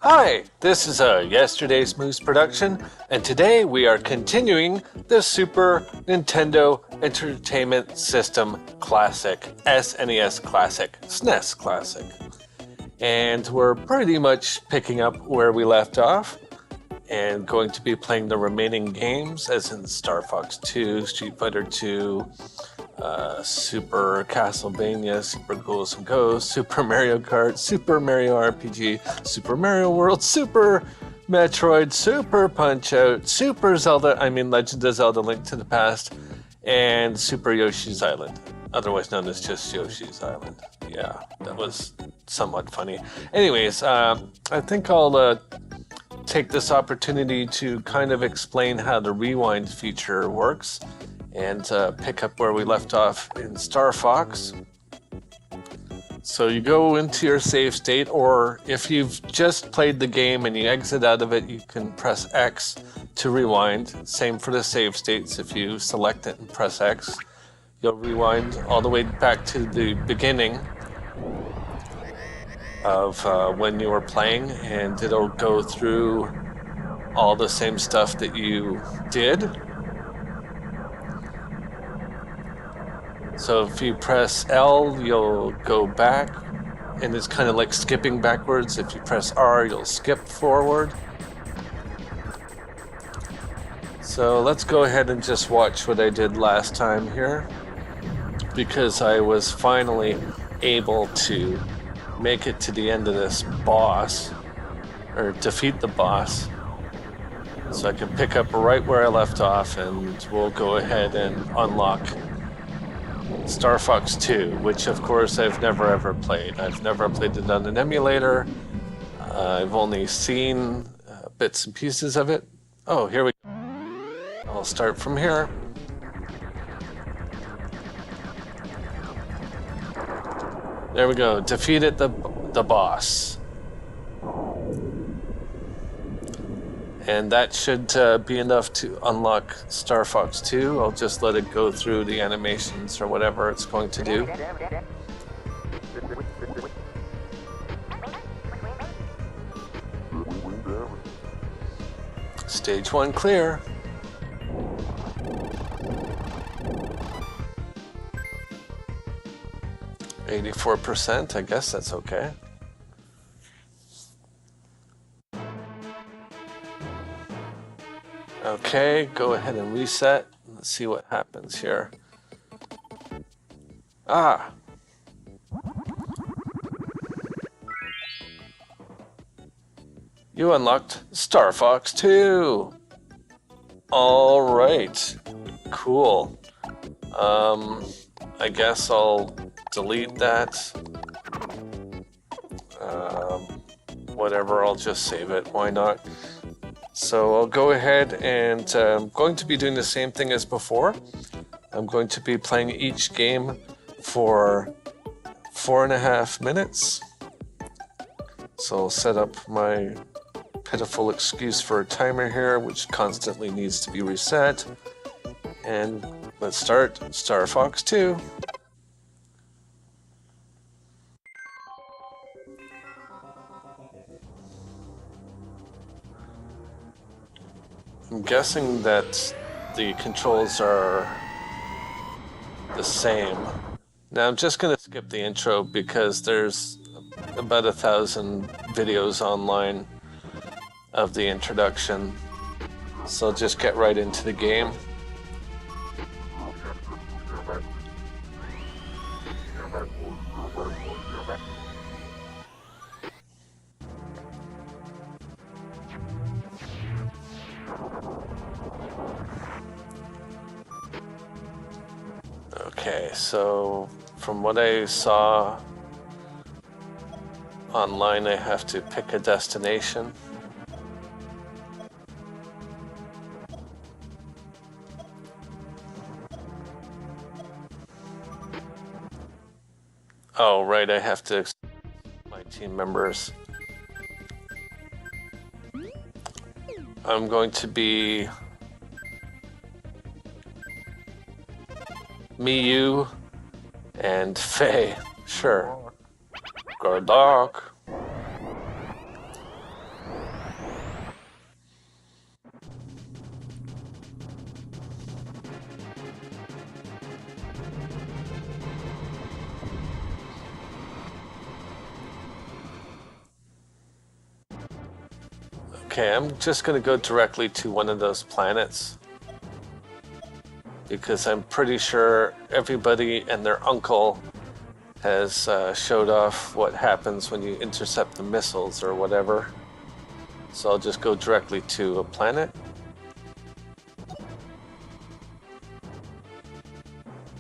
Hi, this is a Yesterday's Moose production, and today we are continuing the Super Nintendo Entertainment System Classic, SNES Classic, SNES Classic. And we're pretty much picking up where we left off and going to be playing the remaining games, as in Star Fox 2, Street Fighter 2, Super Castlevania, Super Ghouls and Ghosts, Super Mario Kart, Super Mario RPG, Super Mario World, Super Metroid, Super Punch-Out, Super Zelda, Legend of Zelda Link to the Past, and Super Yoshi's Island, otherwise known as just Yoshi's Island. Yeah, that was somewhat funny. Anyways, I think I'll take this opportunity to kind of explain how the rewind feature works and pick up where we left off in Star Fox. So you go into your save state, or if you've just played the game and you exit out of it, you can press X to rewind. Same for the save states. If you select it and press X, you'll rewind all the way back to the beginning of when you were playing, and it'll go through all the same stuff that you did. So if you press L, you'll go back, and it's kind of like skipping backwards. If you press R, you'll skip forward. So let's go ahead and just watch what I did last time here, because I was finally able to make it to the end of this boss, or defeat the boss. So I can pick up right where I left off, and we'll go ahead and unlock Star Fox 2, which of course I've never ever played. I've never played it on an emulator. I've only seen bits and pieces of it. Oh, here we go. I'll start from here. There we go. Defeated the boss. And that should be enough to unlock Star Fox 2. I'll just let it go through the animations or whatever it's going to do. Stage 1 clear. %, I guess that's okay. Okay, go ahead and reset. Let's see what happens here. Ah! You unlocked Star Fox 2! Alright. Cool. I guess I'll delete that. Whatever, I'll just save it. Why not? So I'll go ahead and I'm going to be doing the same thing as before. I'm going to be playing each game for 4.5 minutes. So I'll set up my pitiful excuse for a timer here, which constantly needs to be reset. And let's start Star Fox 2. I'm guessing that the controls are the same. Now I'm just going to skip the intro because there's about 1,000 videos online of the introduction. So I'll just get right into the game. Okay, so from what I saw online, I have to pick a destination. Oh, right, I have to my team members. I'm going to be Miyu and Faye. Sure. Good luck. Okay, I'm just going to go directly to one of those planets. Because I'm pretty sure everybody and their uncle has showed off what happens when you intercept the missiles or whatever. So I'll just go directly to a planet.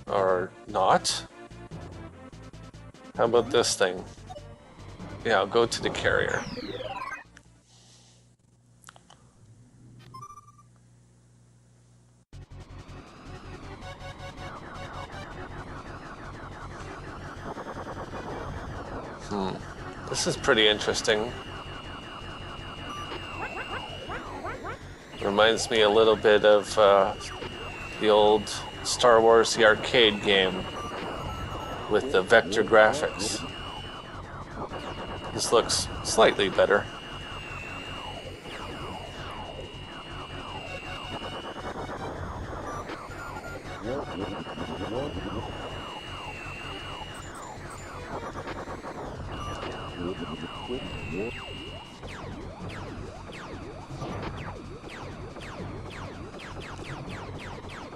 Or not. How about this thing? Yeah, I'll go to the carrier. This is pretty interesting. Reminds me a little bit of the old Star Wars, the arcade game with the vector graphics. This looks slightly better.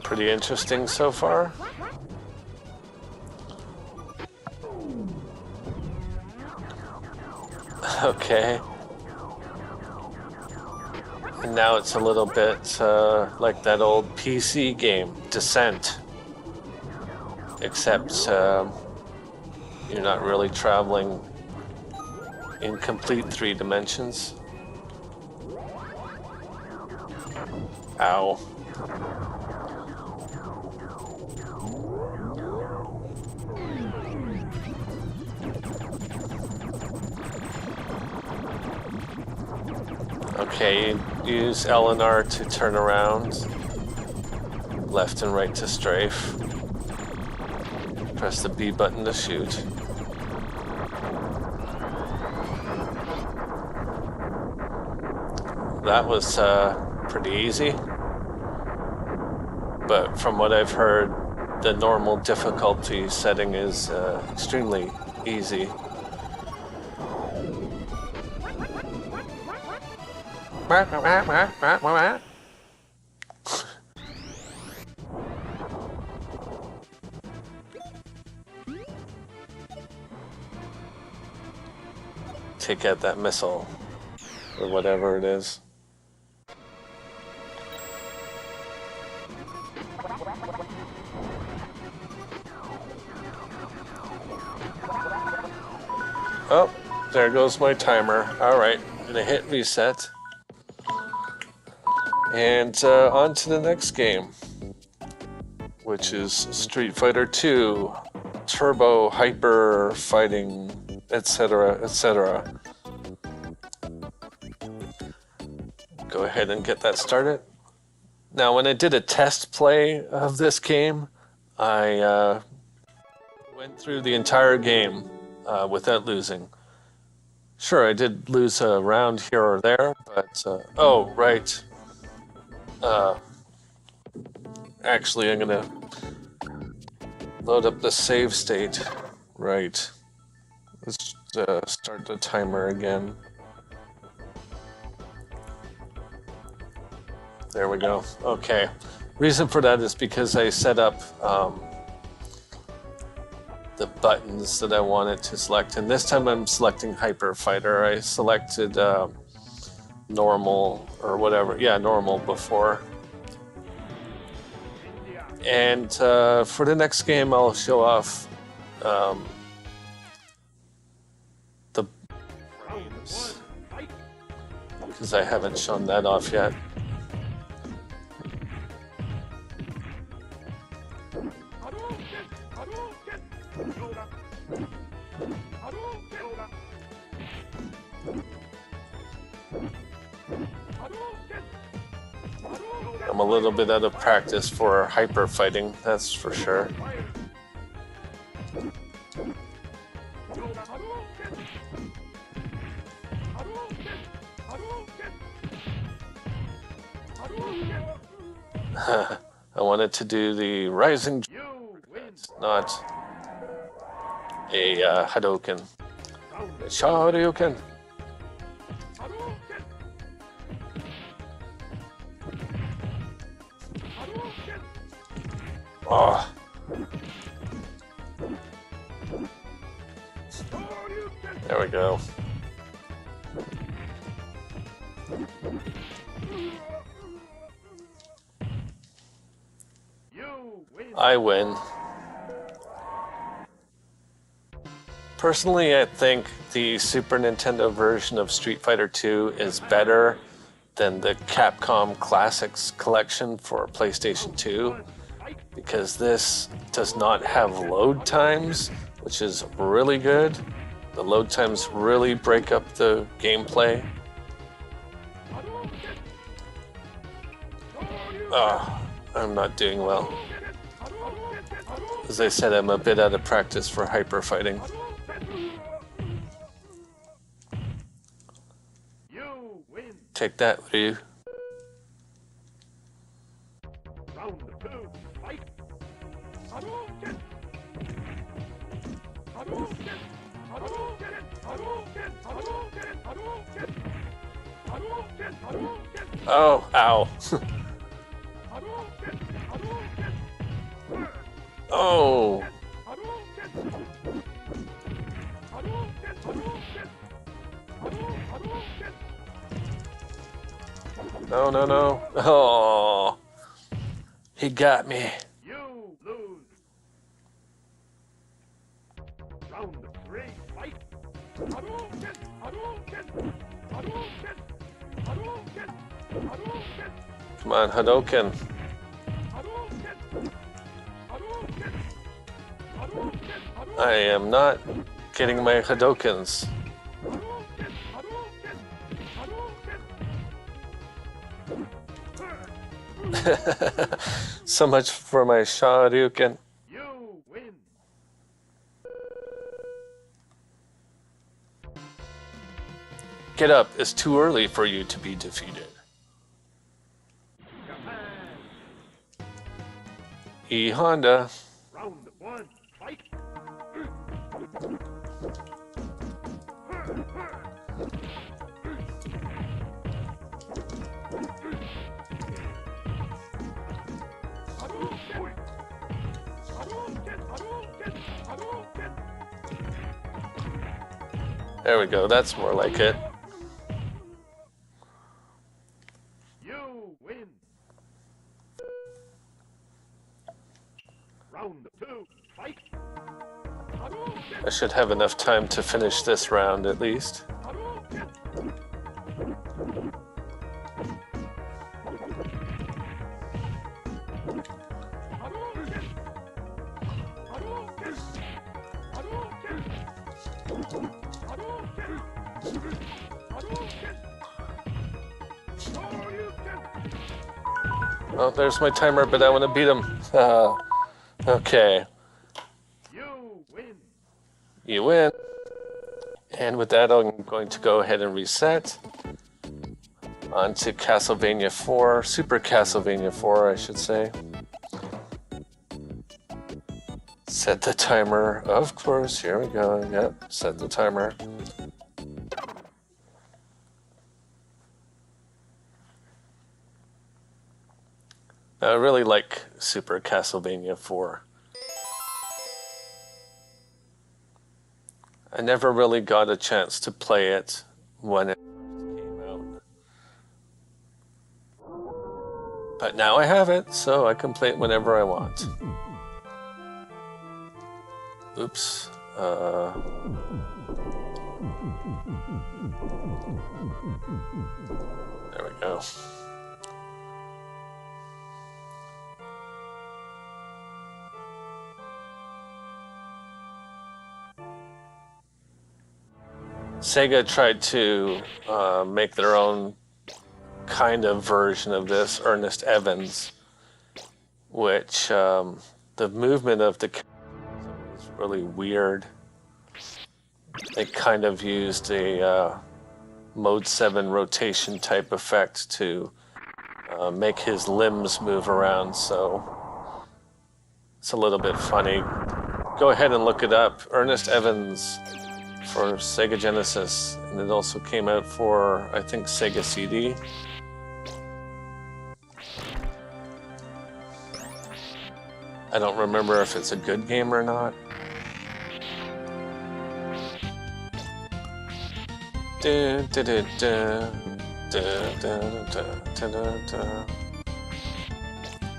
Pretty interesting so far. Okay. And now it's a little bit like that old PC game, Descent. Except you're not really traveling in complete 3 dimensions. Ow. Okay, use L and R to turn around. Left and right to strafe. Press the B button to shoot. That was pretty easy. But from what I've heard, the normal difficulty setting is extremely easy. Take out that missile, or whatever it is. Oh, there goes my timer. Alright, I'm gonna hit reset. And on to the next game, which is Street Fighter 2, Turbo, Hyper, Fighting, etc., etc. Go ahead and get that started. Now, when I did a test play of this game, I went through the entire game without losing. Sure, I did lose a round here or there, but... oh, right. Actually, I'm gonna load up the save state. Right. Let's start the timer again. There we go. Okay. Reason for that is because I set up the buttons that I wanted to select, and this time I'm selecting Hyper Fighter. I selected normal or whatever. Yeah, normal before. And for the next game, I'll show off the frames, because I haven't shown that off yet. I'm a little bit out of practice for hyper fighting, that's for sure. I wanted to do the rising, not a Hadouken. Shoryuken. Oh. There we go. I win. Personally, I think the Super Nintendo version of Street Fighter II is better than the Capcom Classics collection for PlayStation 2, because this does not have load times, which is really good. The load times really break up the gameplay. Oh, I'm not doing well. As I said, I'm a bit out of practice for hyper fighting. Take that, Ryu. Oh, ow. Oh. No, no, no. Oh. He got me. You lose. Round 3, fight. Hadouken, Hadouken, Hadouken, Hadouken, Hadouken. Come on, Hadouken. Hadouken, Hadouken, Hadouken. I am not getting my Hadoukens. So much for my Shoryuken. You win. Get up, it's too early for you to be defeated. E Honda. Round 1, fight. There we go, that's more like it. You win. Round 2, fight. I should have enough time to finish this round at least. Oh, there's my timer, but I want to beat him. Okay. You win. You win. And with that, I'm going to go ahead and reset. On to Castlevania 4, Super Castlevania 4, I should say. Set the timer, of course, here we go, yep, set the timer. I really like Super Castlevania 4. I never really got a chance to play it when it came out. But now I have it, so I can play it whenever I want. Oops. There we go. Sega tried to make their own kind of version of this, Ernest Evans, which the movement of the was really weird. They kind of used a Mode 7 rotation type effect to make his limbs move around, so it's a little bit funny. Go ahead and look it up. Ernest Evans for Sega Genesis, and it also came out for, I think, Sega CD. I don't remember if it's a good game or not.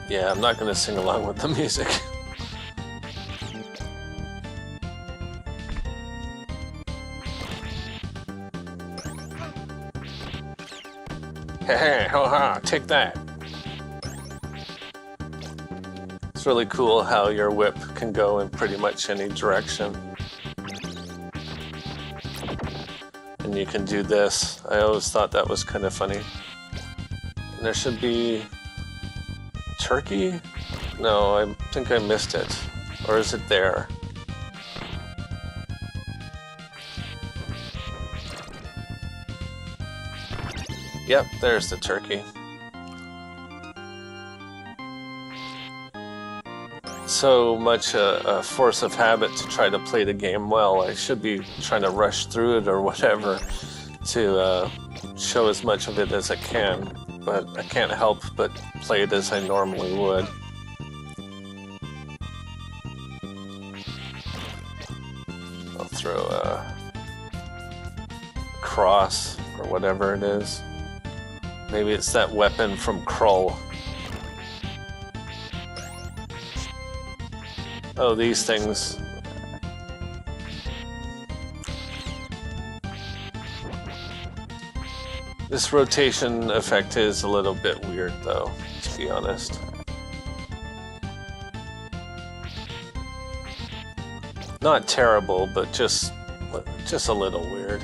Yeah, I'm not gonna sing along with the music. Hey, ho ha, take that. It's really cool how your whip can go in pretty much any direction. And you can do this. I always thought that was kind of funny. And there should be turkey? No, I think I missed it. Or is it there? Yep, there's the turkey. So much a force of habit to try to play the game well. I should be trying to rush through it or whatever to show as much of it as I can, but I can't help but play it as I normally would. I'll throw a cross or whatever it is. Maybe it's that weapon from Krull. Oh, these things. This rotation effect is a little bit weird, though, to be honest. Not terrible, but just a little weird.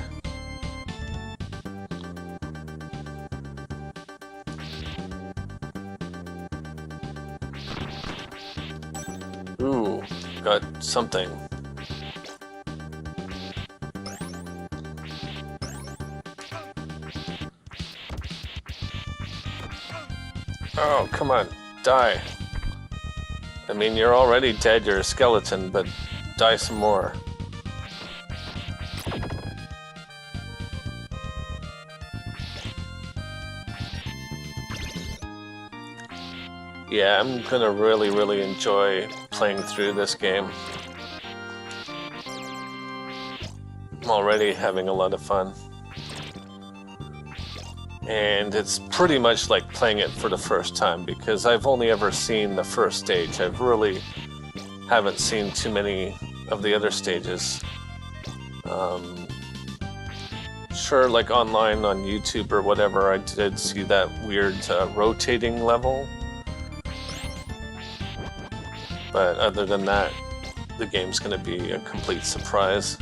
Ooh, got something. Oh, come on, die. I mean, you're already dead, you're a skeleton, but die some more. Yeah, I'm gonna really enjoy playing through this game. I'm already having a lot of fun. And it's pretty much like playing it for the first time because I've only ever seen the first stage. I really haven't seen too many of the other stages. Sure, like online on YouTube or whatever, I did see that weird rotating level. But other than that, the game's going to be a complete surprise.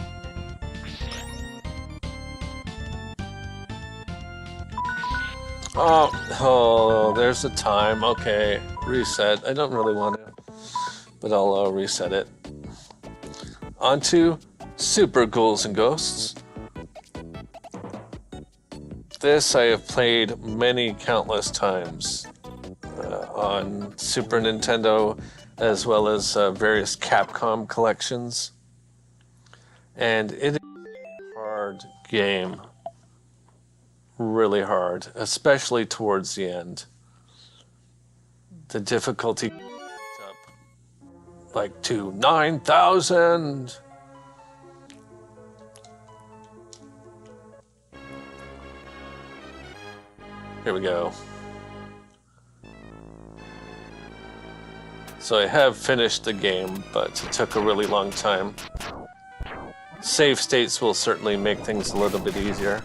Oh, there's the time. Okay, reset. I don't really want to, but I'll reset it. On to Super Ghouls and Ghosts. This I have played many countless times on Super Nintendo, as well as various Capcom collections. And it is a hard game. Really hard, especially towards the end. The difficulty goes up like to 9,000. Here we go. So I have finished the game, but it took a really long time. Save states will certainly make things a little bit easier.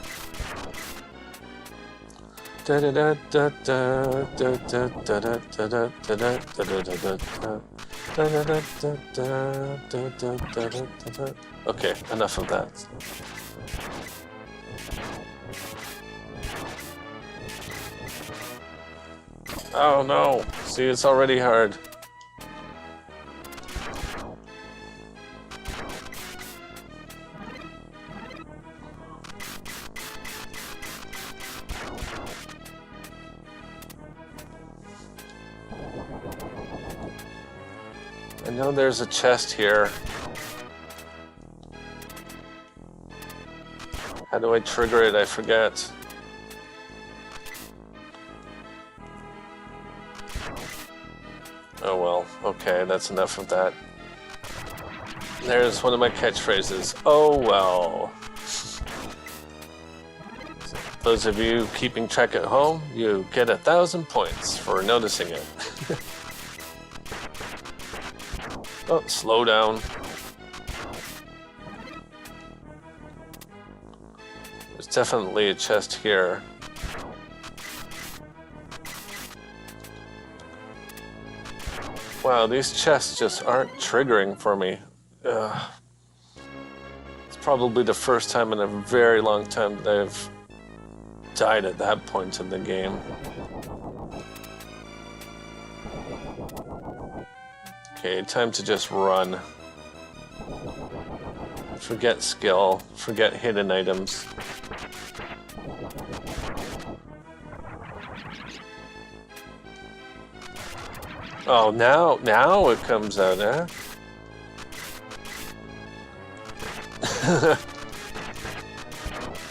Okay, enough of that. Oh no! See, it's already hard. I know there's a chest here. How do I trigger it? I forget. Oh well, Okay, that's enough of that. There's one of my catchphrases. Oh well. Those of you keeping track at home, you get 1,000 points for noticing it. Oh, slow down. There's definitely a chest here. Wow, these chests just aren't triggering for me. Ugh. It's probably the first time in a very long time that I've died at that point in the game. Okay, time to just run. Forget skill, forget hidden items. Oh, now it comes out, eh?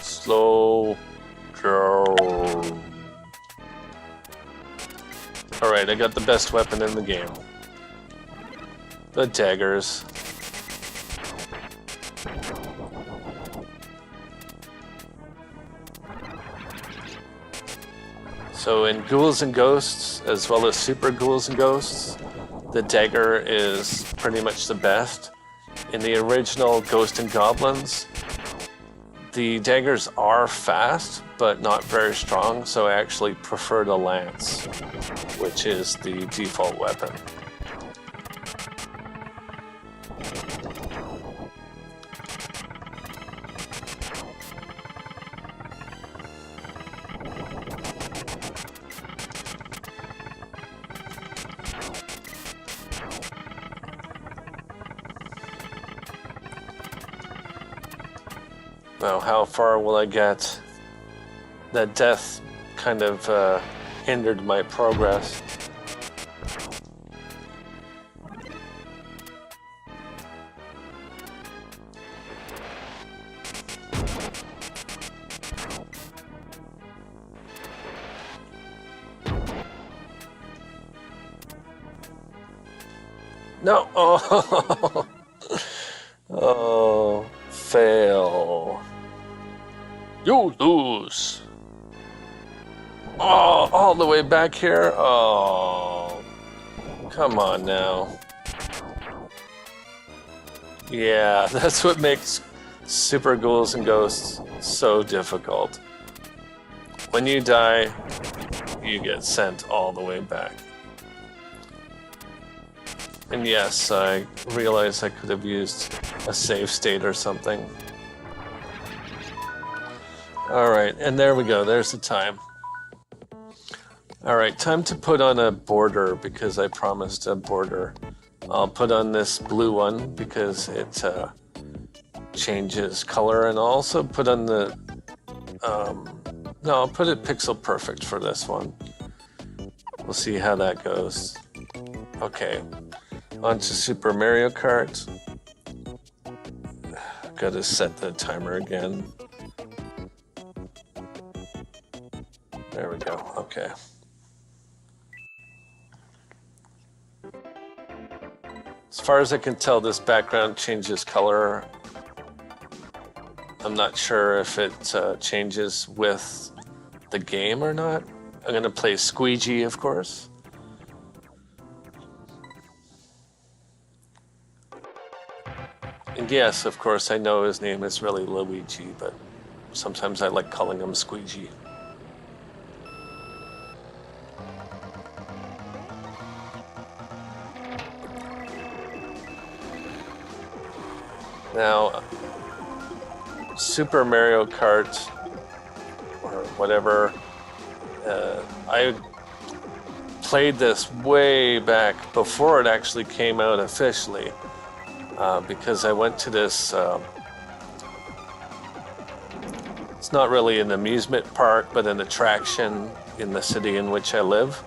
Slow down. Alright, I got the best weapon in the game. The daggers. So in Ghouls and Ghosts, as well as Super Ghouls and Ghosts, the dagger is pretty much the best. In the original Ghost and Goblins, the daggers are fast, but not very strong, so I actually prefer the lance, which is the default weapon. Now, how far will I get? That death kind of hindered my progress. No! Oh! Oh, fail. You lose. Oh, all the way back here? Oh, come on now. Yeah, that's what makes Super Ghouls and Ghosts so difficult. When you die, you get sent all the way back. And yes, I realize I could have used a save state or something. Alright, and there we go, there's the time. Alright, time to put on a border because I promised a border. I'll put on this blue one because it changes color, and I'll also put on the... no, I'll put it pixel perfect for this one. We'll see how that goes. Okay, on to Super Mario Kart. Gotta set the timer again. There we go, okay. As far as I can tell, this background changes color. I'm not sure if it changes with the game or not. I'm gonna play Squeegee, of course. And yes, of course, I know his name is really Luigi, but sometimes I like calling him Squeegee. Now, Super Mario Kart, or whatever, I played this way back before it actually came out officially, because I went to this, it's not really an amusement park, but an attraction in the city in which I live.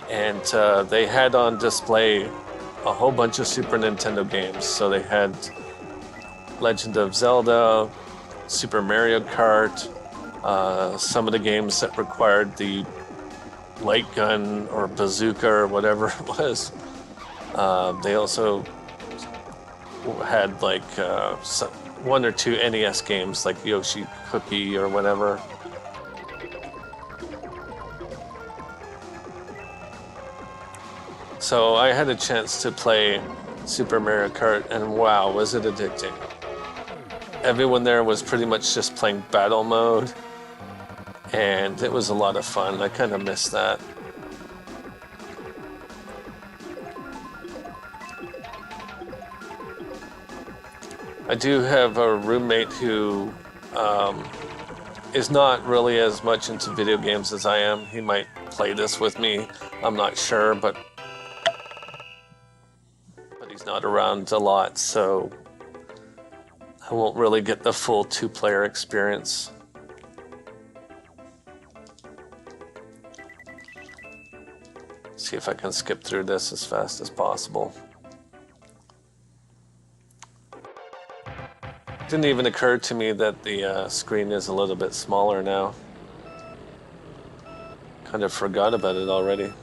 And they had on display a whole bunch of Super Nintendo games. So they had Legend of Zelda, Super Mario Kart, some of the games that required the light gun or bazooka or whatever it was. They also had like one or two NES games like Yoshi Cookie or whatever. So I had a chance to play Super Mario Kart, and wow, was it addicting. Everyone there was pretty much just playing battle mode, and it was a lot of fun. I kind of missed that. I do have a roommate who is not really as much into video games as I am. He might play this with me, I'm not sure, but he's not around a lot, so I won't really get the full two-player experience. See if I can skip through this as fast as possible. Didn't even occur to me that the screen is a little bit smaller now. Kind of forgot about it already.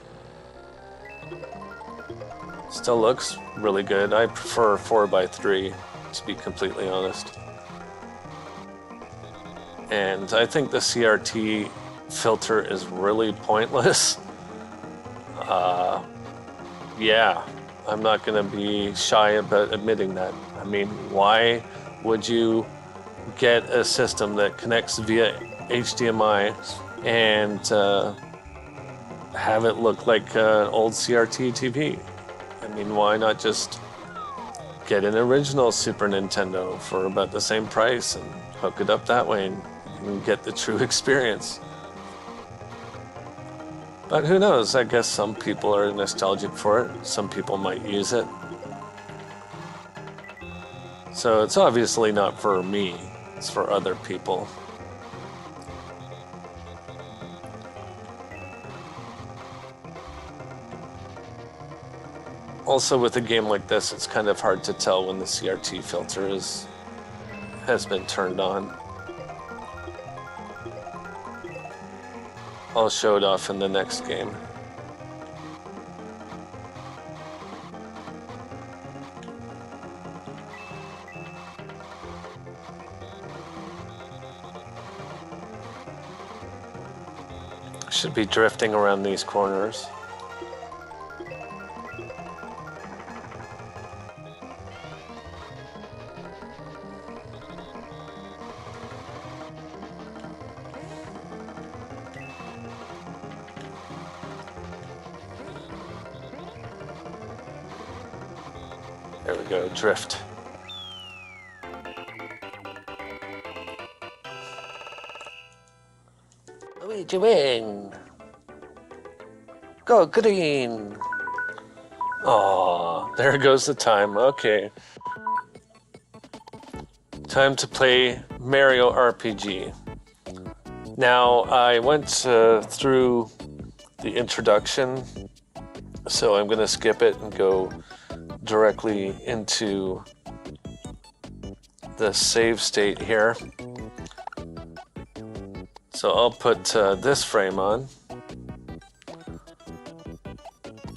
Still looks really good. I prefer 4x3, to be completely honest. And I think the CRT filter is really pointless. Yeah, I'm not going to be shy about admitting that. I mean, why would you get a system that connects via HDMI and have it look like an old CRT TV? I mean, why not just get an original Super Nintendo for about the same price and hook it up that way and get the true experience? But who knows? I guess some people are nostalgic for it. Some people might use it. So it's obviously not for me. It's for other people. Also, with a game like this, it's kind of hard to tell when the CRT filter has been turned on. I'll show it off in the next game. Should be drifting around these corners. There we go, drift. Luigi win! Go green! Aw, there goes the time, okay. Time to play Mario RPG. Now, I went through the introduction, so I'm gonna skip it and go directly into the save state here. So I'll put this frame on,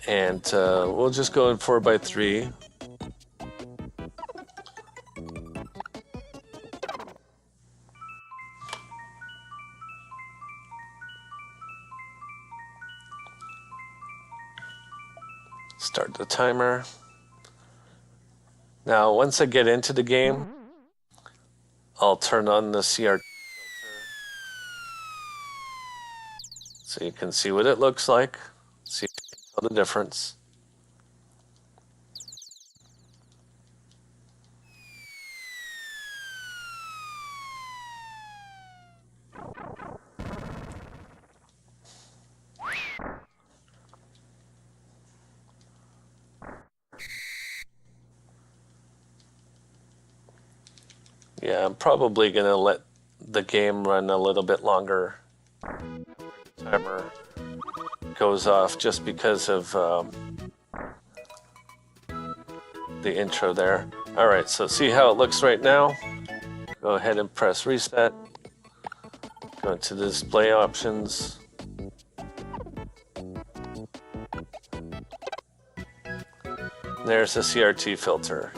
and we'll just go in 4x3. Start the timer. Now, once I get into the game, I'll turn on the CRT filter so you can see what it looks like, see if you can tell the difference. Yeah, I'm probably gonna let the game run a little bit longer. Timer goes off just because of the intro there. Alright, so see how it looks right now? Go ahead and press reset. Go into the display options. There's a CRT filter.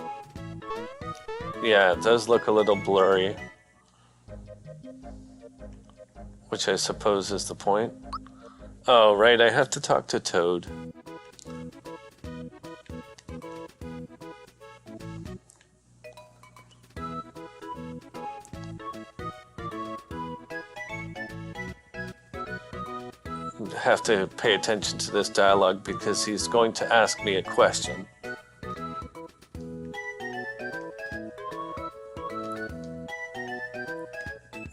Yeah, it does look a little blurry. Which I suppose is the point. Oh, right, I have to talk to Toad. Have to pay attention to this dialogue because he's going to ask me a question.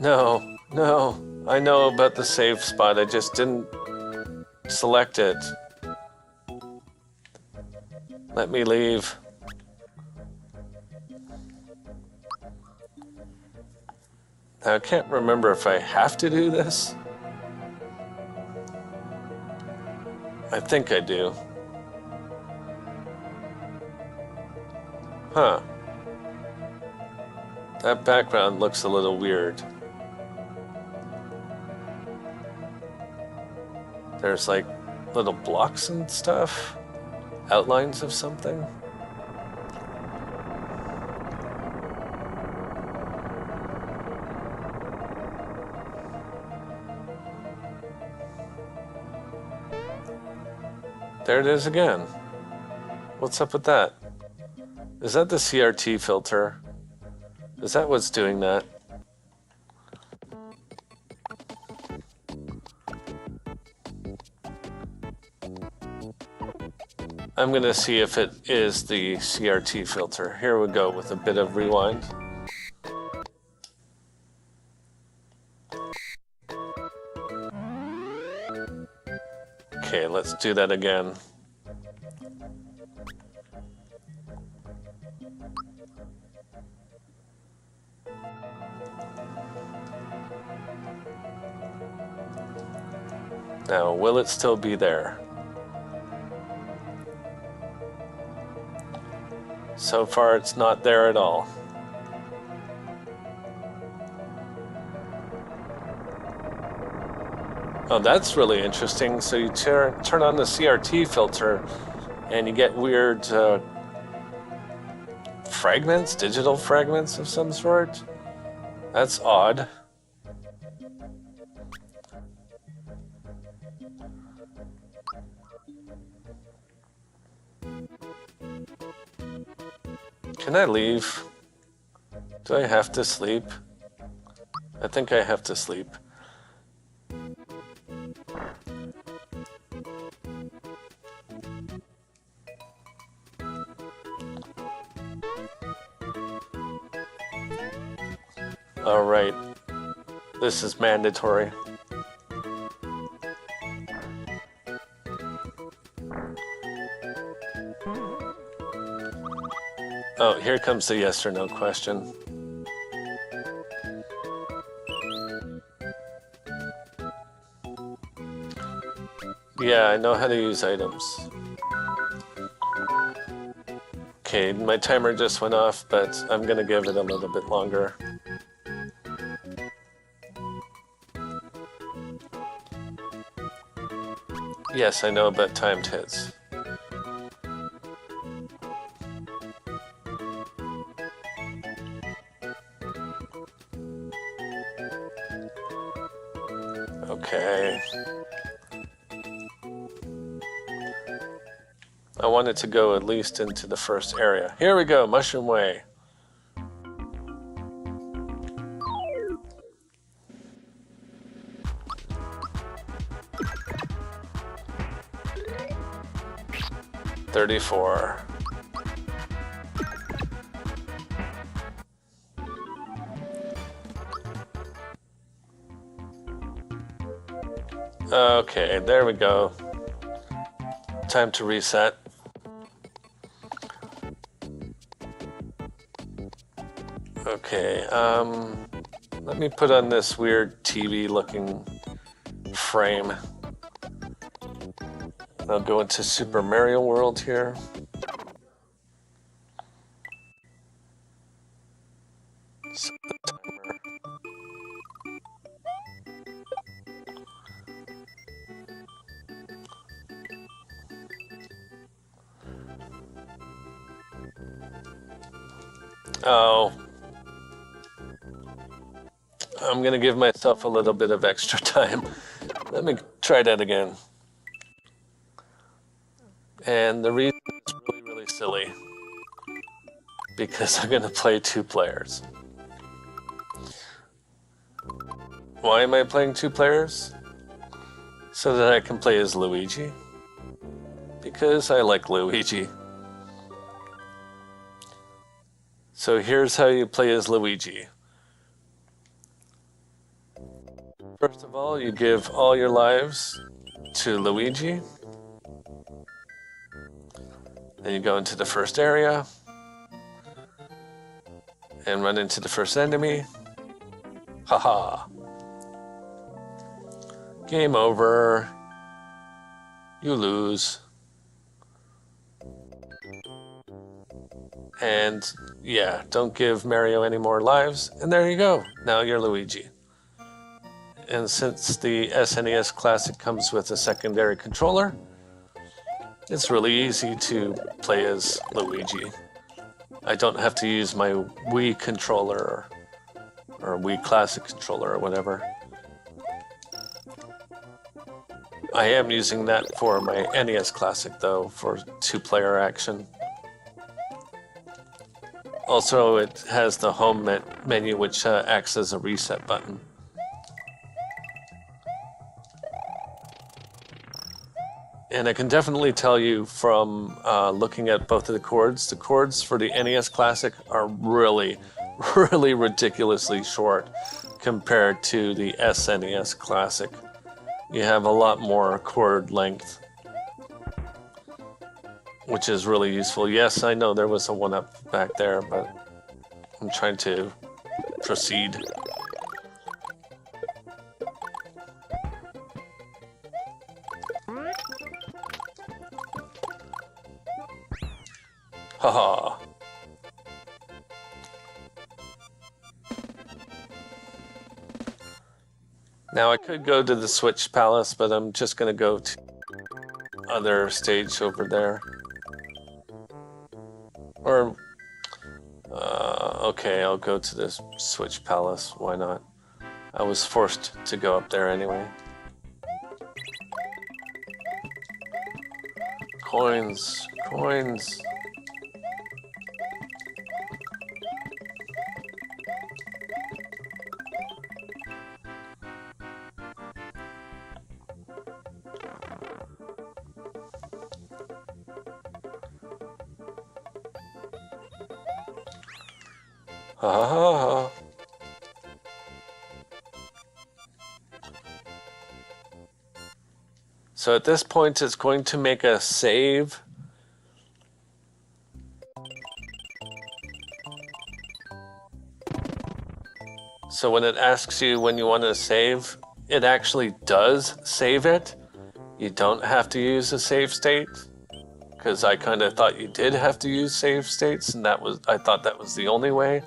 No, I know about the save spot, I just didn't select it. Let me leave. Now, I can't remember if I have to do this. I think I do. Huh. That background looks a little weird. There's like little blocks and stuff. Outlines of something. There it is again. What's up with that? Is that the CRT filter? Is that what's doing that? I'm gonna see if it is the CRT filter. Here we go with a bit of rewind. Okay, let's do that again. Now, will it still be there? So far, it's not there at all. Oh, that's really interesting. So you turn on the CRT filter and you get weird fragments, digital fragments of some sort. That's odd. Can I leave? Do I have to sleep? I think I have to sleep. All right, this is mandatory. Oh, here comes the yes or no question. Yeah, I know how to use items. Okay, my timer just went off, but I'm gonna give it a little bit longer. Yes, I know about timed hits. Okay. I wanted to go at least into the first area. Here we go, Mushroom Way. $34. Okay, there we go. Time to reset. Okay, let me put on this weird TV looking frame. I'll go into Super Mario World here. Set the timer. Oh. I'm gonna give myself a little bit of extra time. Let me try that again. And the reason is really, really silly. Because I'm gonna play 2 players. Why am I playing 2 players? So that I can play as Luigi. Because I like Luigi. So here's how you play as Luigi. First of all, you give all your lives to Luigi. Then you go into the first area and run into the first enemy. Haha. Game over. You lose. And yeah, don't give Mario any more lives. And there you go. Now you're Luigi. And since the SNES Classic comes with a secondary controller, it's really easy to play as Luigi. I don't have to use my Wii controller or Wii Classic controller or whatever. I am using that for my NES Classic though, for 2-player action. Also, it has the home menu which acts as a reset button. And I can definitely tell you from looking at both of the cords for the NES Classic are really, really ridiculously short compared to the SNES Classic. You have a lot more cord length, which is really useful. Yes, I know there was a 1-up back there, but I'm trying to proceed. Haha. Now I could go to the Switch Palace, but I'm just gonna go to other stage over there. Or, okay, I'll go to this Switch Palace. Why not? I was forced to go up there anyway. Coins, coins. Ha ha ha ha. So at this point, it's going to make a save. So when it asks you when you want to save, it actually does save it. You don't have to use a save state, because I kind of thought you did have to use save states, and I thought that was the only way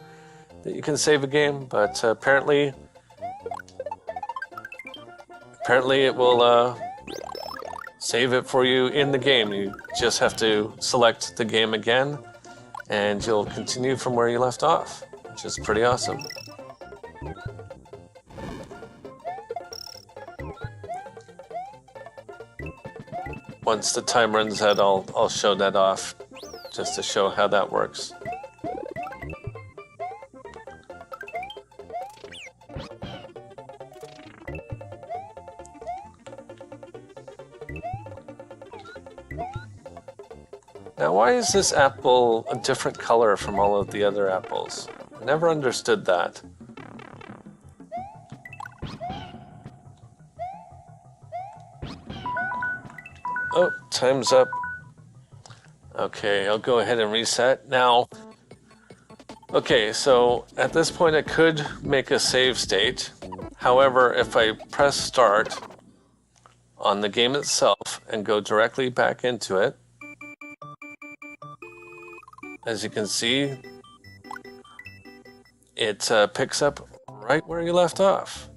that you can save a game, but apparently it will save it for you in the game. You just have to select the game again, and you'll continue from where you left off, which is pretty awesome. Once the time runs out, I'll show that off, just to show how that works. Now, why is this apple a different color from all of the other apples? I never understood that. Oh, time's up. Okay, I'll go ahead and reset. Now, okay, so at this point I could make a save state. However, if I press start on the game itself and go directly back into it, as you can see, it picks up right where you left off.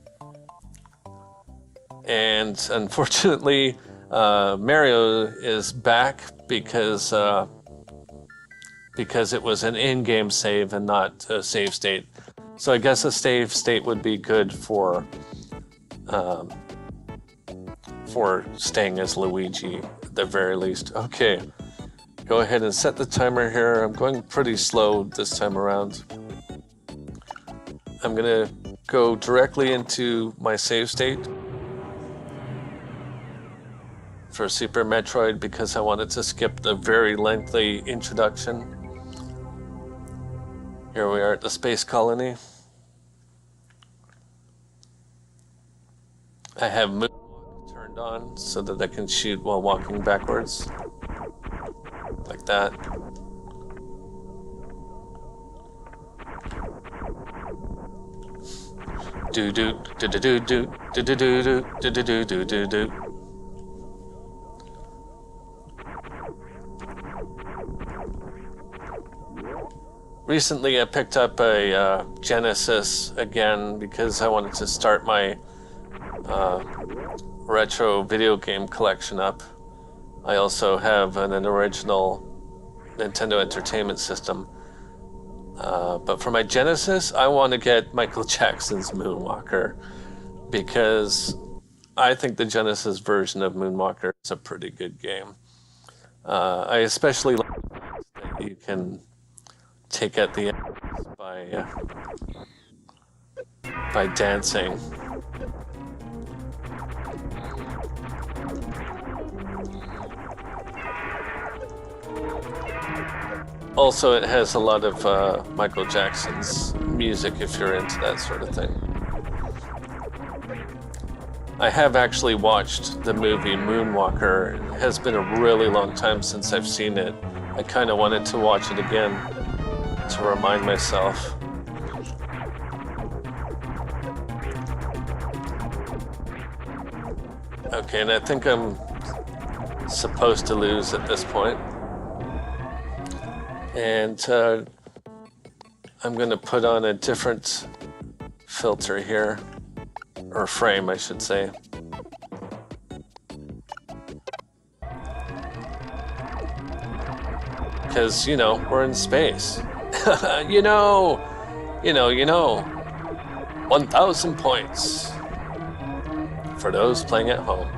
And unfortunately, Mario is back because because it was an in-game save and not a save state. So I guess a save state would be good for staying as Luigi at the very least. Okay, go ahead and set the timer here. I'm going pretty slow this time around. I'm gonna go directly into my save state for Super Metroid because I wanted to skip the very lengthy introduction. Here we are at the space colony. I have moonwalk turned on so that I can shoot while walking backwards. Like that. Do do do do do do do do do do do do do do. Recently I picked up a Genesis again because I wanted to start my retro video game collection up. I also have an original Nintendo Entertainment System. But for my Genesis, I want to get Michael Jackson's Moonwalker because I think the Genesis version of Moonwalker is a pretty good game. I especially like the fact that you can take at the end by dancing. Also, it has a lot of Michael Jackson's music if you're into that sort of thing. I have actually watched the movie Moonwalker. It has been a really long time since I've seen it. I kind of wanted to watch it again to remind myself. Okay, and I think I'm supposed to lose at this point. And I'm going to put on a different filter here, or frame, I should say. Because, you know, we're in space. you know. 1,000 points for those playing at home.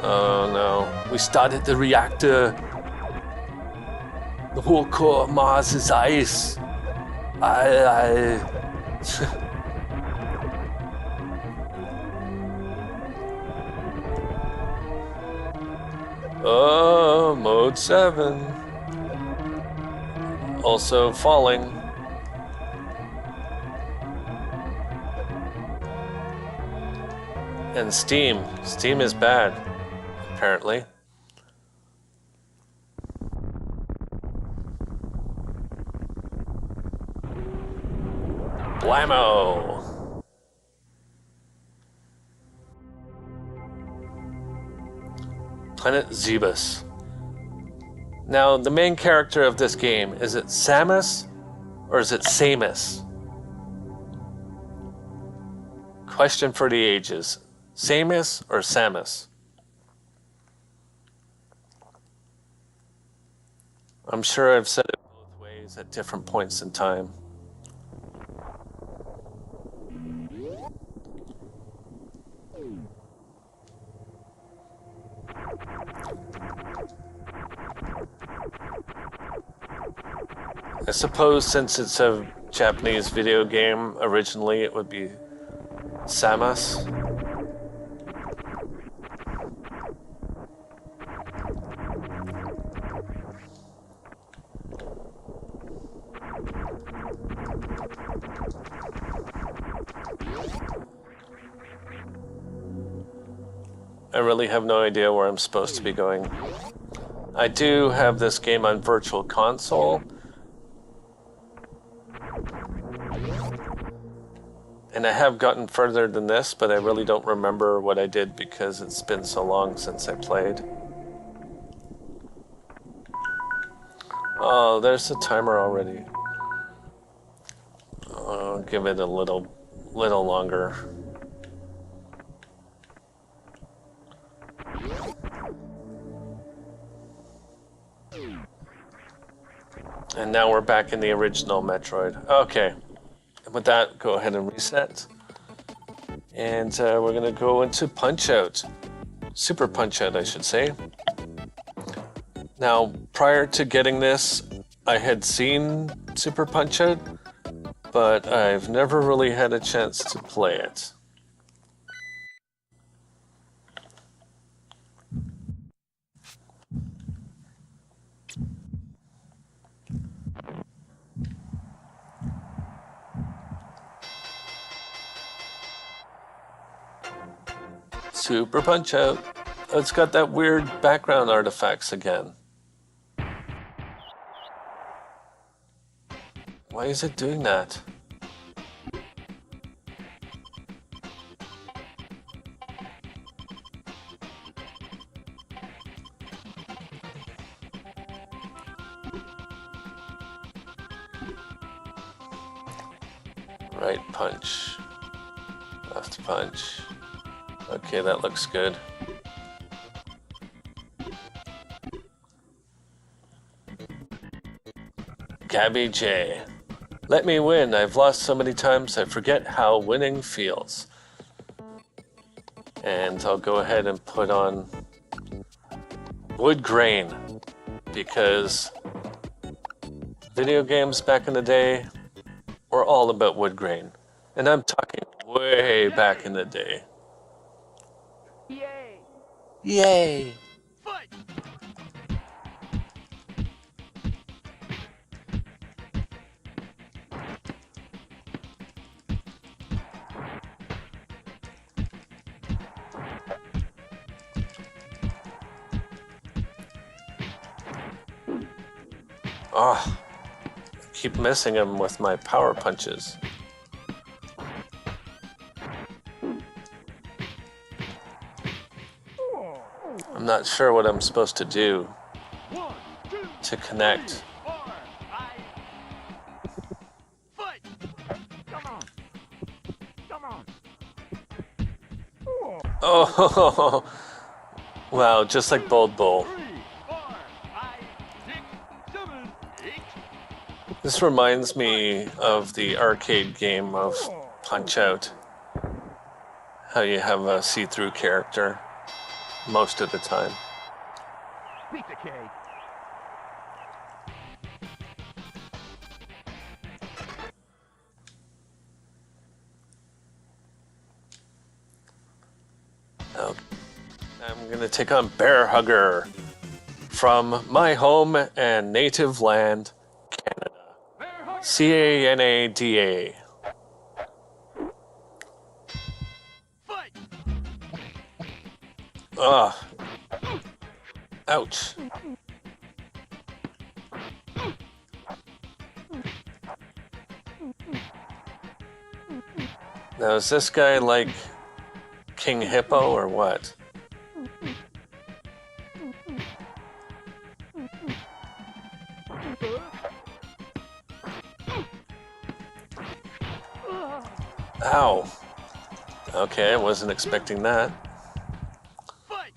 Oh no, we started the reactor. The whole core of Mars is ice. Oh, mode 7. Also falling. And Steam. Steam is bad, apparently. Blammo! Planet Zebus. Now, the main character of this game, is it Samus or is it Samus? Question for the ages. Samus or Samus? I'm sure I've said it both ways at different points in time. I suppose since it's a Japanese video game, originally it would be Samus. I really have no idea where I'm supposed to be going. I do have this game on Virtual Console. And I have gotten further than this, but I really don't remember what I did because it's been so long since I played. Oh, there's the timer already. I'll give it a little little longer. And now we're back in the original Metroid. Okay. With that, go ahead and reset. And we're going to go into Punch-Out. Super Punch-Out, I should say. Now, prior to getting this, I had seen Super Punch-Out, but I've never really had a chance to play it. Super Punch-Out. It's got that weird background artifacts again. Why is it doing that? Right punch. Left punch. Okay, that looks good. Gabby J. Let me win. I've lost so many times I forget how winning feels. And I'll go ahead and put on wood grain because video games back in the day were all about wood grain. And I'm talking way back in the day. Yay! Yay! Fight! Oh, I keep missing him with my power punches. I'm not sure what I'm supposed to do 1, 2, to connect. 4, fight! Come on! Come on! Oh, wow, just like Bold Bull. 3, 4, 5, 6, 7, 8. This reminds me of the arcade game of Punch-Out. How you have a see-through character most of the time. Pizza cake. Okay. I'm gonna take on Bear Hugger from my home and native land, Canada. Canada. Fight! Ugh. Ouch. Now, is this guy like King Hippo or what? Ow. Okay, I wasn't expecting that. Fight!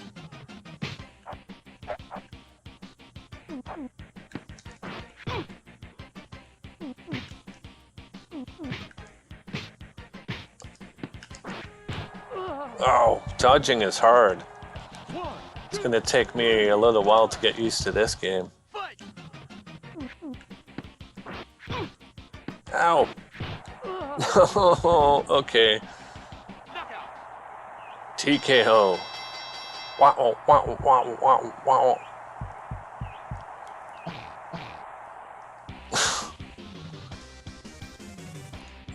Oh, dodging is hard. 1, It's gonna take me a little while to get used to this game. fight! Ow. Okay. Knockout! TKO. Wow, wow, wow, wow, wow.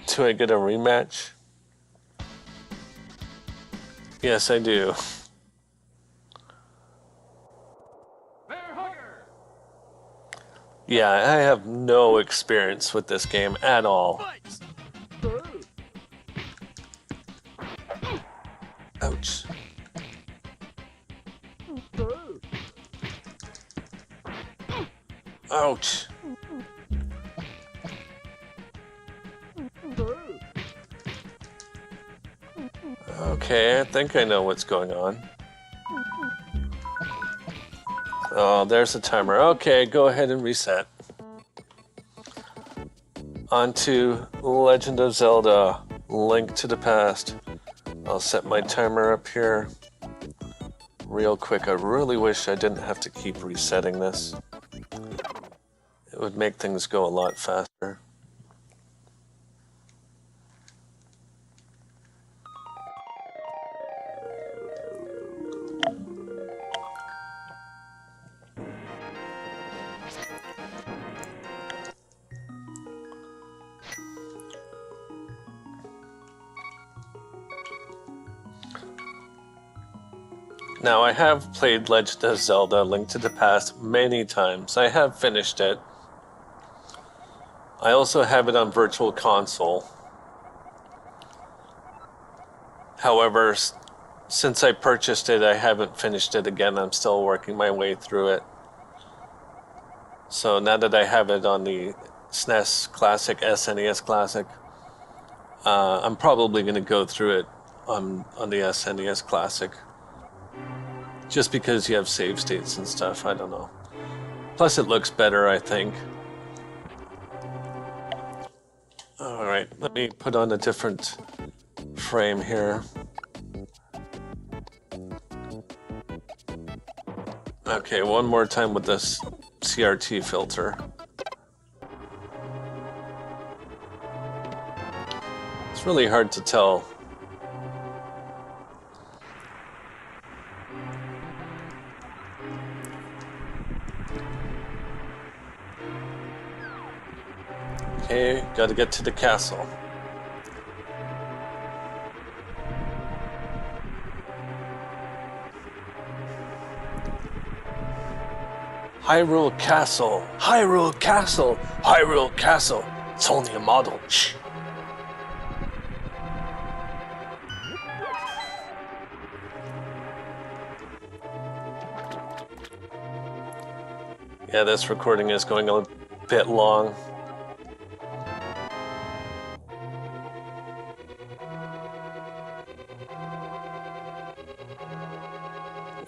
Do I get a rematch? Yes, I do. Bear hugger! Yeah, I have no experience with this game at all. Fight! Ouch. Ouch. Okay, I think I know what's going on. Oh, there's the timer. Okay, go ahead and reset. On to Legend of Zelda, Link to the Past. I'll set my timer up here real quick. I really wish I didn't have to keep resetting this. It would make things go a lot faster. Now, I have played Legend of Zelda Link to the Past many times. I have finished it. I also have it on Virtual Console. However, since I purchased it, I haven't finished it again. I'm still working my way through it. So now that I have it on the SNES Classic, SNES Classic, I'm probably going to go through it on the SNES Classic. Just because you have save states and stuff, I don't know. Plus it looks better, I think. Alright, let me put on a different frame here. Okay, one more time with this CRT filter. It's really hard to tell. Okay, gotta get to the castle. Hyrule Castle! Hyrule Castle! Hyrule Castle! It's only a model. Shh. Yeah, this recording is going a bit long.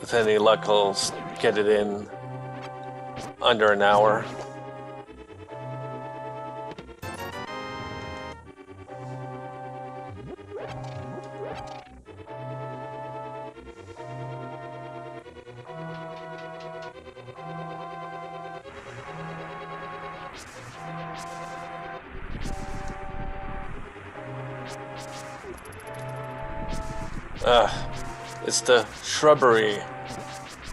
With any luck, I'll get it in under an hour. It's the shrubbery.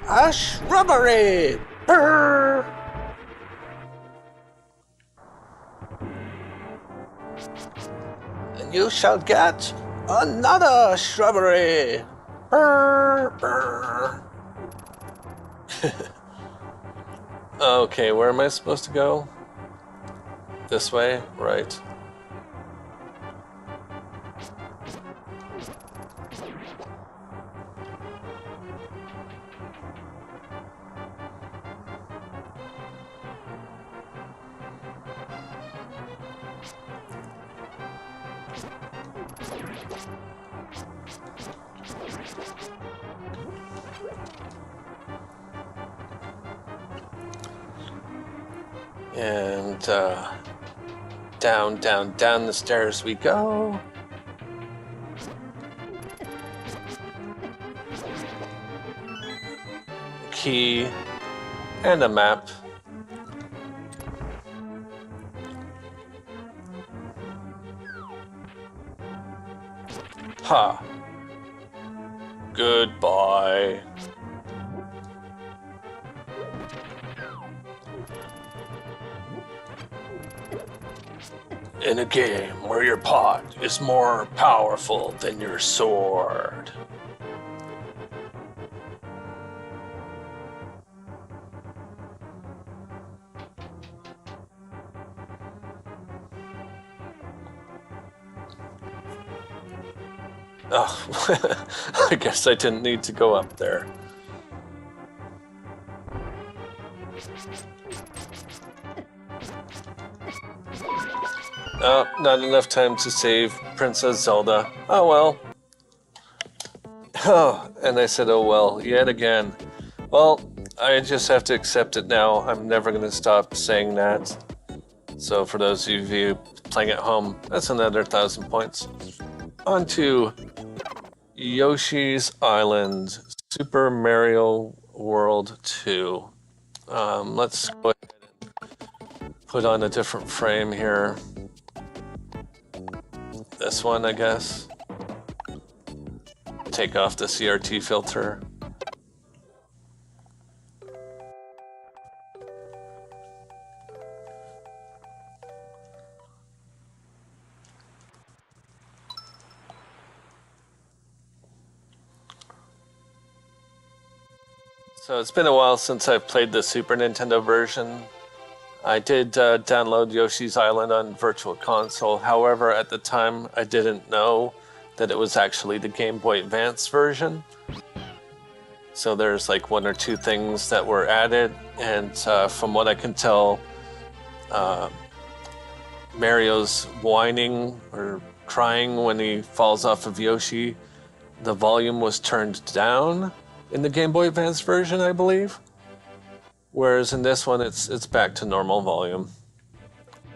A shrubbery! Brrr. And you shall get another shrubbery. Brrr, brrr. Okay, where am I supposed to go? This way? Right. And down, down, down the stairs we go. Key and a map. Ha. Goodbye. In a game where your pot is more powerful than your sword. Oh, I guess I didn't need to go up there. Oh, not enough time to save Princess Zelda. Oh well. Oh, and I said, oh well, yet again. Well, I just have to accept it now. I'm never going to stop saying that. So for those of you playing at home, that's another 1,000 points. On to Yoshi's Island, Super Mario World 2. Let's go ahead and put on a different frame here. This one, I guess. Take off the CRT filter. So it's been a while since I've played the Super Nintendo version. I did download Yoshi's Island on Virtual Console. However, at the time, I didn't know that it was actually the Game Boy Advance version. So there's like one or two things that were added, and from what I can tell, Mario's whining or crying when he falls off of Yoshi. The volume was turned down in the Game Boy Advance version, I believe. Whereas in this one, it's back to normal volume,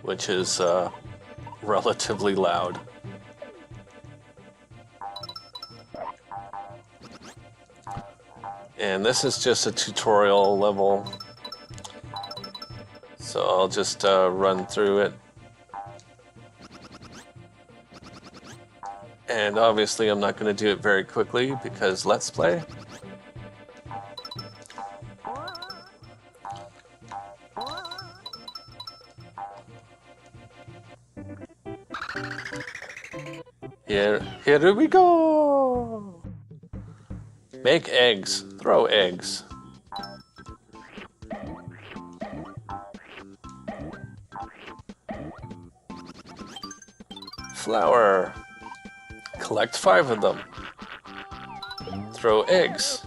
which is relatively loud. And this is just a tutorial level, so I'll just run through it. And obviously I'm not going to do it very quickly because Let's Play. Here we go! Make eggs. Throw eggs. Flour. Collect 5 of them. Throw eggs.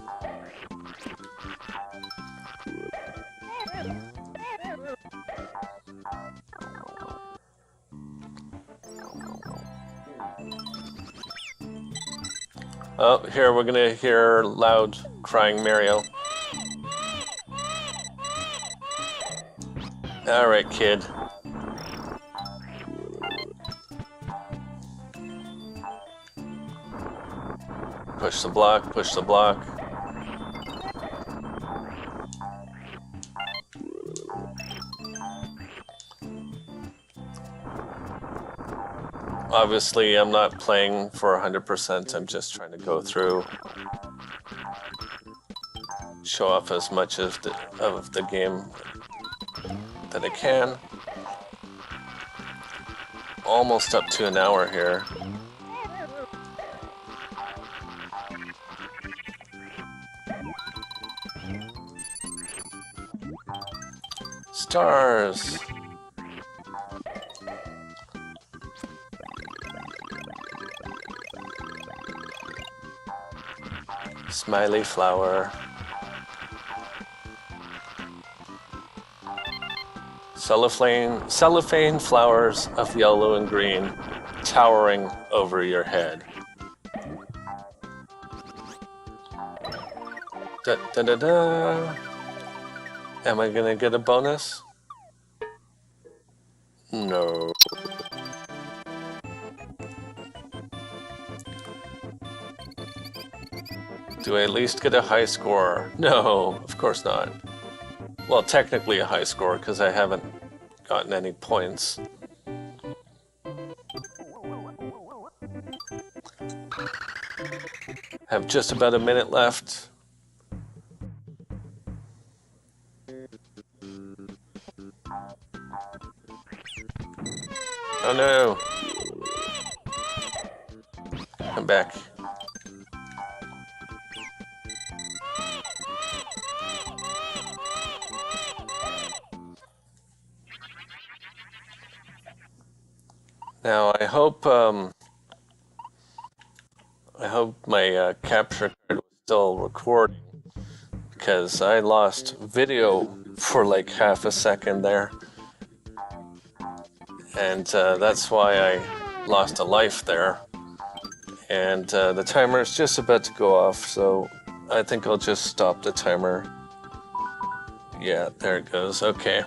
Oh, here we're gonna hear loud crying Mario. Alright, kid. Push the block, push the block. Obviously, I'm not playing for 100%, I'm just trying to go through, show off as much of the game that I can. Almost up to an hour here. Stars! Smiley flower. Cellophane flowers of yellow and green towering over your head. Da da da da. Am I gonna get a bonus? No. Do I at least get a high score? No, of course not. Well, technically a high score because I haven't gotten any points. Have just about a minute left. Oh no! Come back. Now I hope my capture card was still recording because I lost video for like half a second there, and that's why I lost a life there. And the timer is just about to go off, so I think I'll just stop the timer. Yeah, there it goes. Okay.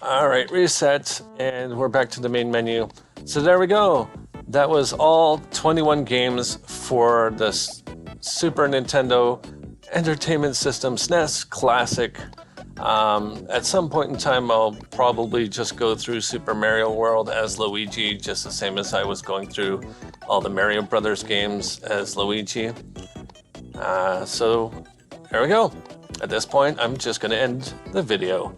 All right, reset, and we're back to the main menu. So there we go. That was all 21 games for the Super Nintendo Entertainment System SNES Classic. At some point in time, I'll probably just go through Super Mario World as Luigi, just the same as I was going through all the Mario Brothers games as Luigi. So there we go. At this point, I'm just going to end the video.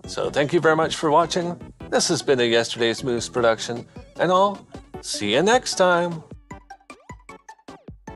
So thank you very much for watching. This has been a Yesterday's Moose production, and I'll see you next time.